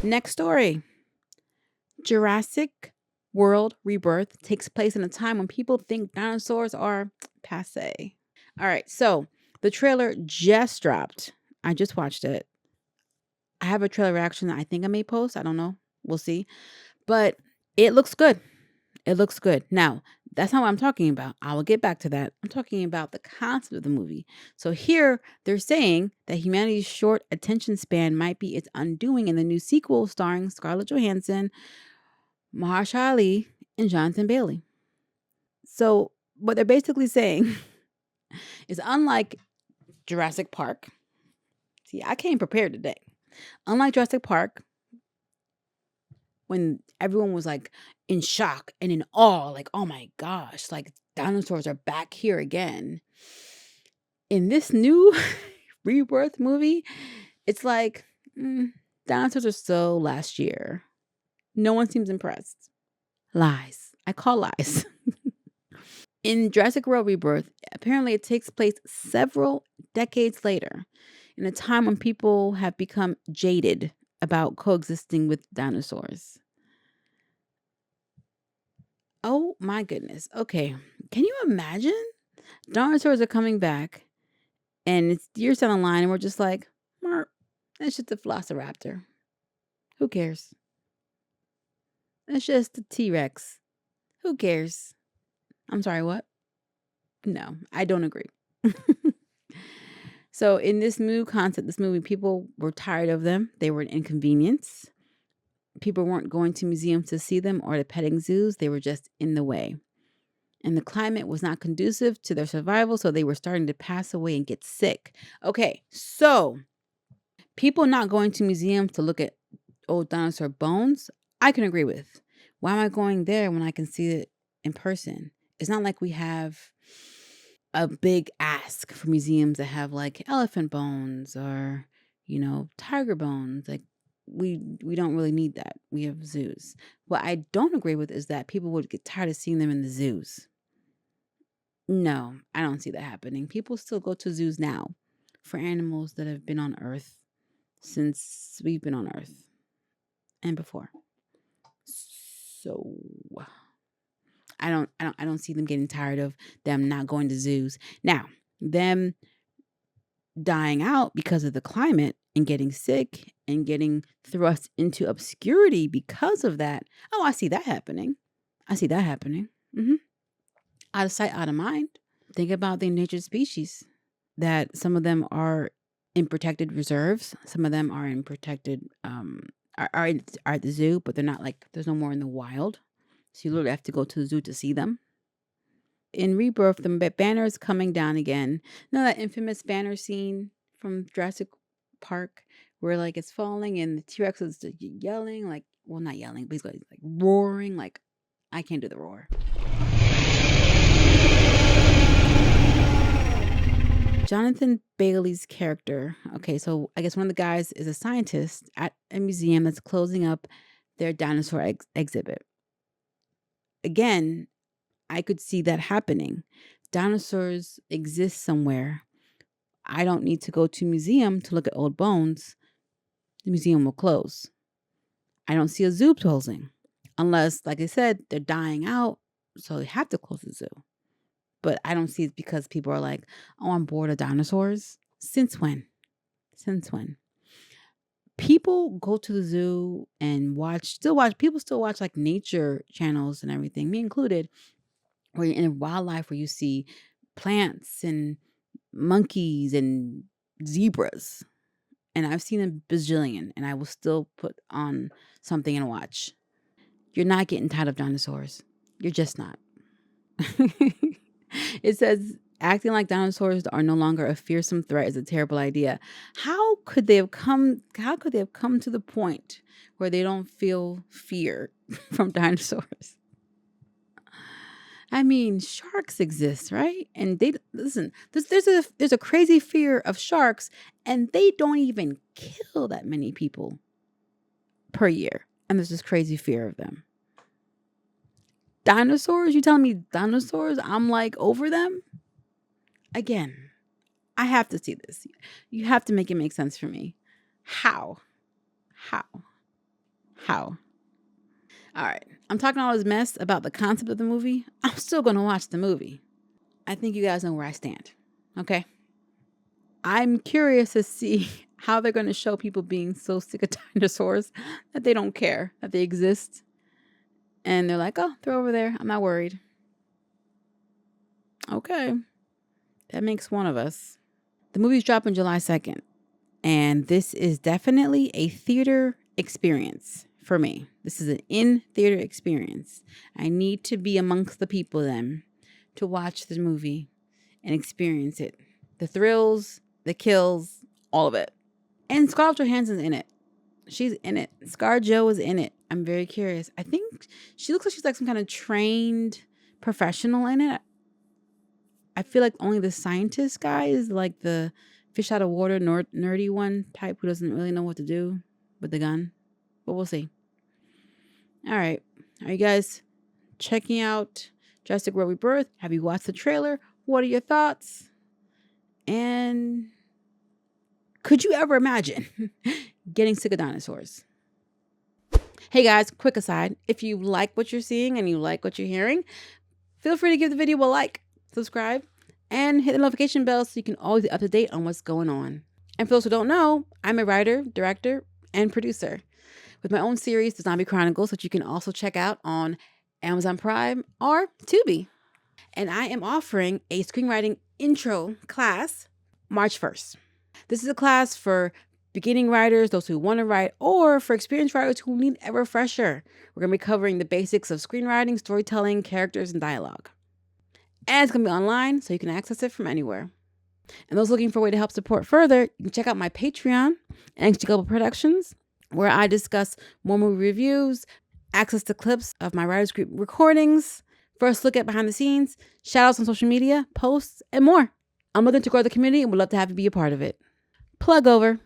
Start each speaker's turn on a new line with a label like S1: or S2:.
S1: Next story. Jurassic World Rebirth takes place in a time when people think dinosaurs are passe. All right, so the trailer just dropped. I just watched it. I have a trailer reaction that I think I may post. I don't know. We'll see. But it looks good. It looks good. Now, that's not what I'm talking about. I will get back to that. I'm talking about the concept of the movie. So here they're saying that humanity's short attention span might be its undoing in the new sequel starring Scarlett Johansson, Mahershala Ali, and Jonathan Bailey. So what they're basically saying is unlike Jurassic Park. See, I came prepared today. Unlike Jurassic Park, when everyone was like in shock and in awe, like, oh my gosh, like dinosaurs are back here again. In this new Rebirth movie, it's like dinosaurs are so last year. No one seems impressed. Lies. I call lies. In Jurassic World Rebirth, apparently it takes place several decades later, in a time when people have become jaded about coexisting with dinosaurs. Oh my goodness. Okay. Can you imagine? Dinosaurs are coming back and it's years down the line and we're just like, "Merp, that's just a velociraptor. Who cares? That's just a T-Rex. Who cares?" I'm sorry, what? No, I don't agree. So in this new concept, this movie, people were tired of them. They were an inconvenience. People weren't going to museums to see them or to petting zoos. They were just in the way. And the climate was not conducive to their survival, so they were starting to pass away and get sick. Okay, so people not going to museums to look at old dinosaur bones, I can agree with. Why am I going there when I can see it in person? It's not like we have a big ask for museums that have like elephant bones or, tiger bones. Like we don't really need that. We have zoos. What I don't agree with is that people would get tired of seeing them in the zoos. No, I don't see that happening. People still go to zoos now for animals that have been on Earth since we've been on Earth and before. So I don't see them getting tired of them not going to zoos. Now, them dying out because of the climate and getting sick and getting thrust into obscurity because of that. Oh, I see that happening. Hmm. Out of sight, out of mind. Think about the endangered species, that some of them are in protected reserves. Some of them are in protected, are at the zoo, but they're not like, there's no more in the wild. So you literally have to go to the zoo to see them. In Rebirth, the banner is coming down again. You know that infamous banner scene from Jurassic Park where like it's falling and the T-Rex is yelling, like, well, not yelling, but he's like roaring. Like, I can't do the roar. Jonathan Bailey's character. Okay, so I guess one of the guys is a scientist at a museum that's closing up their dinosaur exhibit. Again, I could see that happening. Dinosaurs exist somewhere. I don't need to go to a museum to look at old bones. The museum will close. I don't see a zoo closing unless, like I said, they're dying out, so they have to close the zoo. But I don't see it because people are like, oh, I'm bored of dinosaurs. Since when? Since when? People go to the zoo and people still watch like nature channels and everything, me included, where you're in wildlife where you see plants and monkeys and zebras. And I've seen a bazillion, and I will still put on something and watch. You're not getting tired of dinosaurs. You're just not. It says acting like dinosaurs are no longer a fearsome threat is a terrible idea. How could they have come to the point where they don't feel fear from dinosaurs? I mean, sharks exist, right? And they listen. There's a crazy fear of sharks, and they don't even kill that many people per year. And there's this crazy fear of them. Dinosaurs? You telling me dinosaurs? I'm like over them? Again, I have to see this. You have to make it make sense for me. How? How? How? All right. I'm talking all this mess about the concept of the movie. I'm still going to watch the movie. I think you guys know where I stand. Okay. I'm curious to see how they're going to show people being so sick of dinosaurs that they don't care that they exist. And they're like, oh, they're over there. I'm not worried. Okay. That makes one of us. The movie's dropping July 2nd. And this is definitely a theater experience for me. This is an in-theater experience. I need to be amongst the people then to watch the movie and experience it. The thrills, the kills, all of it. And Scarlett Johansson's in it. She's in it. ScarJo is in it. I'm very curious. I think she looks like she's like some kind of trained professional in it. I feel like only the scientist guy is like the fish out of water, nerdy one type who doesn't really know what to do with the gun. But we'll see. All right. Are you guys checking out Jurassic World Rebirth? Have you watched the trailer? What are your thoughts? And could you ever imagine getting sick of dinosaurs? Hey guys, quick aside. If you like what you're seeing and you like what you're hearing, feel free to give the video a like, subscribe, and hit the notification bell so you can always be up to date on what's going on. And for those who don't know, I'm a writer, director, and producer with my own series, The Zombie Chronicles, which you can also check out on Amazon Prime or Tubi. And I am offering a screenwriting intro class March 1st. This is a class for beginning writers, those who want to write, or for experienced writers who need a refresher. We're going to be covering the basics of screenwriting, storytelling, characters, and dialogue. And it's going to be online, so you can access it from anywhere. And those looking for a way to help support further, you can check out my Patreon, NXG Global Productions, where I discuss more movie reviews, access to clips of my writers group recordings, first look at behind the scenes, shout outs on social media, posts, and more. I'm looking to grow the community and would love to have you be a part of it. Plug over.